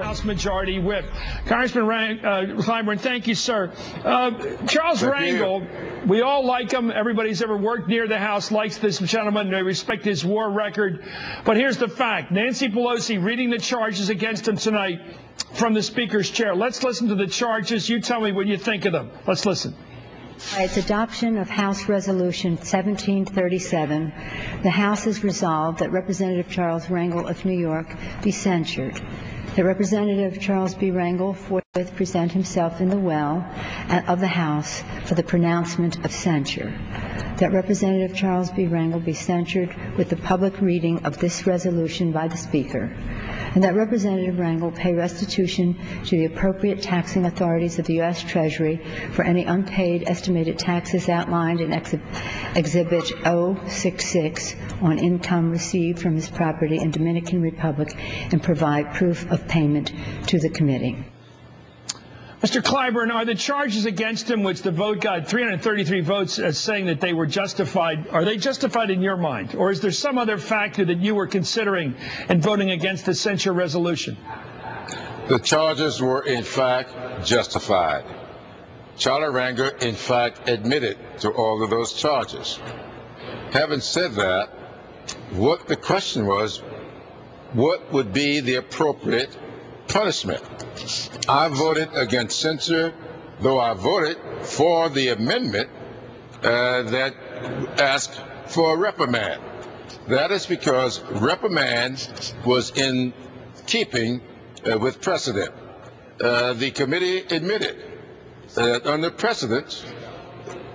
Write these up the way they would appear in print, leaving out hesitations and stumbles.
House Majority Whip. Congressman Clyburn, thank you, sir. Charles Rangel, we all like him. Everybody's ever worked near the House likes this gentleman. They respect his war record. But here's the fact. Nancy Pelosi reading the charges against him tonight from the Speaker's chair. Let's listen to the charges. You tell me what you think of them. Let's listen. By its adoption of House Resolution 1737, the House has resolved that Representative Charles Rangel of New York be censured. That Representative Charles B. Rangel forthwith present himself in the well of the House for the pronouncement of censure. That Representative Charles B. Rangel be censured with the public reading of this resolution by the Speaker. And that Representative Rangel pay restitution to the appropriate taxing authorities of the U.S. Treasury for any unpaid estimated taxes outlined in Exhibit 066 on income received from his property in Dominican Republic and provide proof of payment to the committee. Mr. Clyburn, are the charges against him, which the vote got 333 votes saying that they were justified, are they justified in your mind? Or is there some other factor that you were considering in voting against the censure resolution? The charges were, in fact, justified. Charles Rangel, in fact, admitted to all of those charges. Having said that, what the question was, what would be the appropriate punishment? I voted against censure, though I voted for the amendment that asked for a reprimand. That is because reprimand was in keeping with precedent. The committee admitted that under precedent,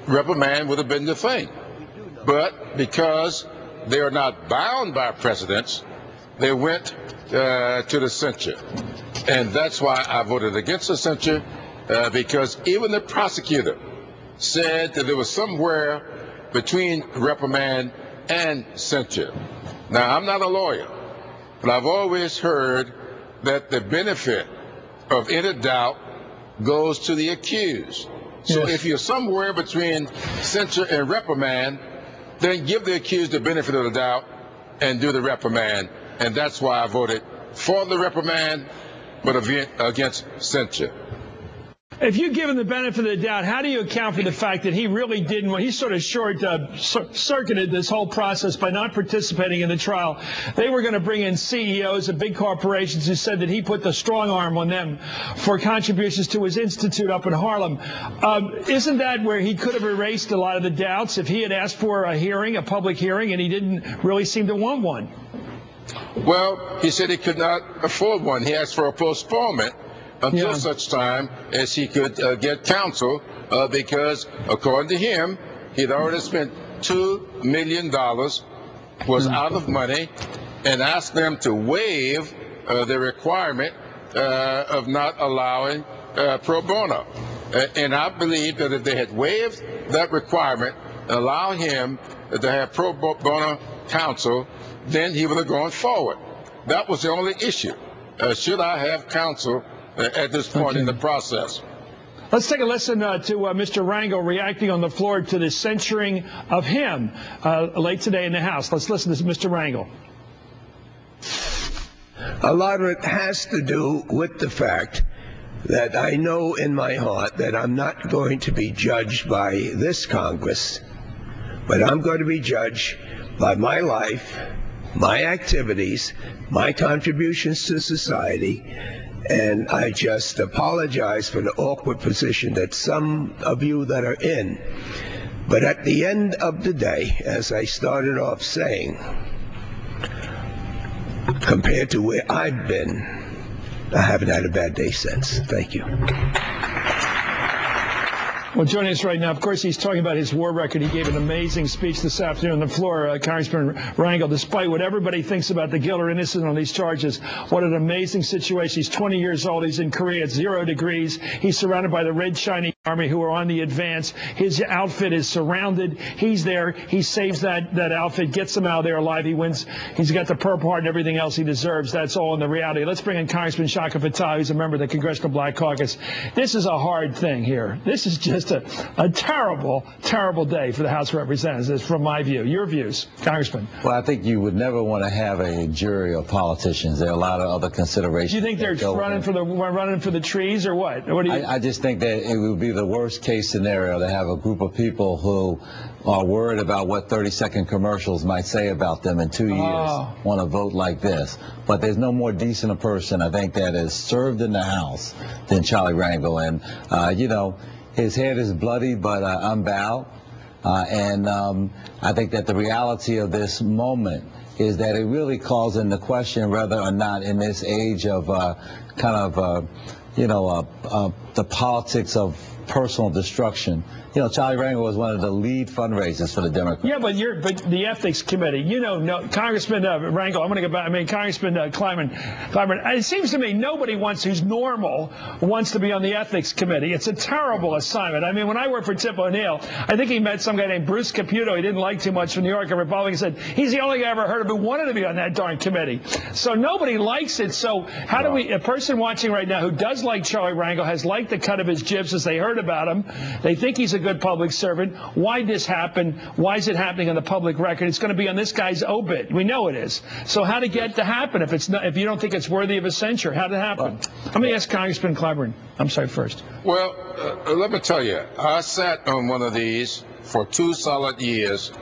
reprimand would have been the thing. But because they are not bound by precedents, they went to the censure. And that's why I voted against the censure, because even the prosecutor said that there was somewhere between reprimand and censure. Now, I'm not a lawyer, but I've always heard that the benefit of any doubt goes to the accused. So yes, if you're somewhere between censure and reprimand, then give the accused the benefit of the doubt and do the reprimand. And that's why I voted for the reprimand, but against censure. If you give him the benefit of the doubt, how do you account for the fact that he really didn't, well, he sort of circuited this whole process by not participating in the trial? They were going to bring in CEOs of big corporations who said that he put the strong arm on them for contributions to his institute up in Harlem. Isn't that where he could have erased a lot of the doubts if he had asked for a hearing, a public hearing, and he didn't really seem to want one? Well, he said he could not afford one. He asked for a postponement until such time as he could get counsel, because according to him, he'd already spent $2 million, was out of money, and asked them to waive the requirement of not allowing pro bono. And I believe that if they had waived that requirement, allow him to have pro bono counsel, then he would have gone forward. That was the only issue. Should I have counsel at this point in the process? Let's take a listen to Mr. Rangel reacting on the floor to the censuring of him late today in the House. Let's listen to Mr. Rangel. A lot of it has to do with the fact that I know in my heart that I'm not going to be judged by this Congress, but I'm going to be judged by my life, my activities, my contributions to society, and I just apologize for the awkward position that some of you that are in. But at the end of the day, as I started off saying, compared to where I've been, I haven't had a bad day since. Thank you. Well, joining us right now, of course, he's talking about his war record. He gave an amazing speech this afternoon on the floor, Congressman Rangel, despite what everybody thinks about the guilt or innocence on these charges. What an amazing situation. He's 20 years old. He's in Korea at 0 degrees. He's surrounded by the red, shiny Army who are on the advance. His outfit is surrounded. He's there. He saves that outfit, gets them out of there alive. He wins. He's got the Purple Heart and everything else he deserves. That's all in the reality. Let's bring in Congressman Chakah Fattah, who's a member of the Congressional Black Caucus. This is a hard thing here. This is just a terrible, terrible day for the House of Representatives, from my view. Your views, Congressman? Well, I think you would never want to have a jury of politicians. There are a lot of other considerations. Do you think they're running for the trees, or what? What do you? I just think that it would be the worst case scenario to have a group of people who are worried about what 30-second commercials might say about them in 2 years want to vote like this. But there's no more decent a person, I think, that has served in the House than Charlie Rangel. And, you know, his head is bloody, but unbowed. I think that the reality of this moment is that it really calls into question whether or not in this age of the politics of personal destruction. You know, Charlie Rangel was one of the lead fundraisers for the Democrats. Yeah, but the Ethics Committee, you know, Congressman Rangel, I'm going to go back. I mean, Congressman Clyburn. It seems to me nobody who's normal wants to be on the Ethics Committee. It's a terrible assignment. I mean, when I worked for Tip O'Neill, I think he met some guy named Bruce Caputo he didn't like too much from New York, a Republican, said he's the only guy I ever heard of who wanted to be on that darn committee. So nobody likes it. So how do we, a person watching right now who does like Charlie Rangel, has liked the cut of his jib since they heard about him, they think he's a good public servant. Why did this happen? Why is it happening on the public record? It's going to be on this guy's obit. We know it is. So how to get to happen if you don't think it's worthy of a censure? How did it happen? Let me ask Congressman Clyburn. I'm sorry, first. Well, let me tell you, I sat on one of these for 2 solid years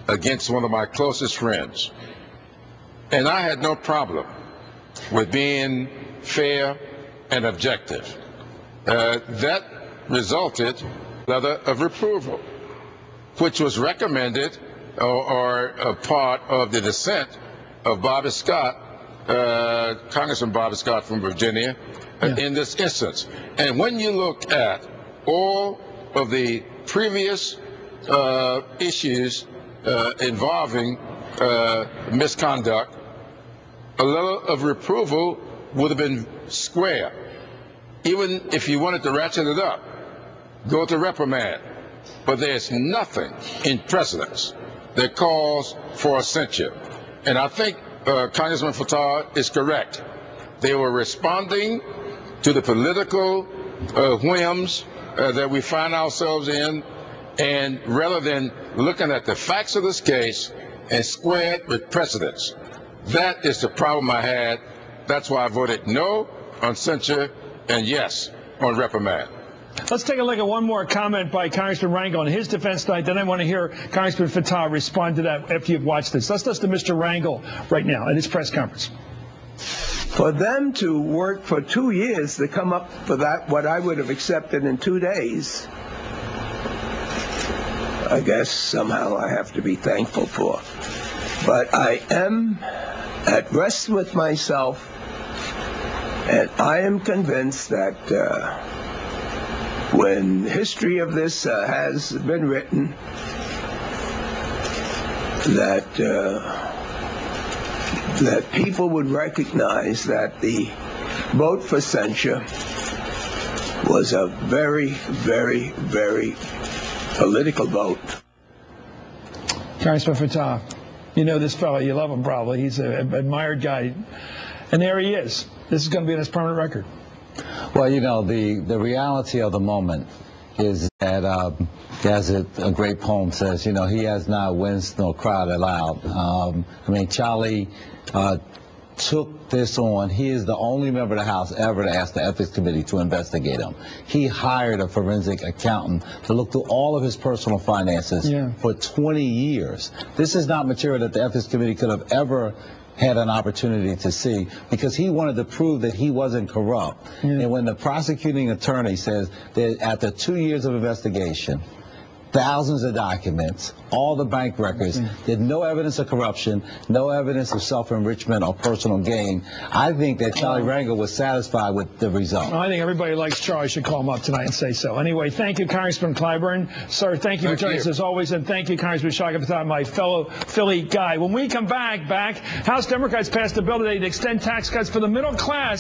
against one of my closest friends. And I had no problem with being fair and objective. That resulted letter of approval, which was recommended or a part of the dissent of Bobby Scott, Congressman Bobby Scott from Virginia, in this instance. And when you look at all of the previous issues involving misconduct, a letter of approval would have been square. Even if you wanted to ratchet it up, go to reprimand. But there's nothing in precedence that calls for a censure. And I think Congressman Fattah is correct. They were responding to the political whims that we find ourselves in, and rather than looking at the facts of this case and square it with precedents. That is the problem I had. That's why I voted no on censure and yes on reprimand. Let's take a look at one more comment by Congressman Rangel in his defense tonight. Then I want to hear Congressman Fattah respond to that after you've watched this. Let's listen to Mr. Rangel right now at his press conference. For them to work for 2 years to come up for that, what I would have accepted in 2 days, I guess somehow I have to be thankful for. But I am at rest with myself, and I am convinced that when history of this has been written, that people would recognize that the vote for censure was a very, very, very political vote. Congressman Fattah, you know this fellow, you love him probably. He's an admired guy. And there he is. This is going to be on his permanent record. Well, you know, the reality of the moment is that, as a great poem says, you know, he has not winced nor cried aloud. I mean, Charlie took this on. He is the only member of the House ever to ask the Ethics Committee to investigate him. He hired a forensic accountant to look through all of his personal finances for 20 years. This is not material that the Ethics Committee could have ever had an opportunity to see, because he wanted to prove that he wasn't corrupt. And when the prosecuting attorney says that after 2 years of investigation, thousands of documents, all the bank records, there's no evidence of corruption, no evidence of self-enrichment or personal gain, I think that Charlie Rangel was satisfied with the result. Well, I think everybody likes Charlie should call him up tonight and say so. Anyway, thank you, Congressman Clyburn. Sir, thank you for joining us as always, and thank you, Congressman Chakah Fattah, my fellow Philly guy. When we come back, House Democrats passed a bill today to extend tax cuts for the middle class.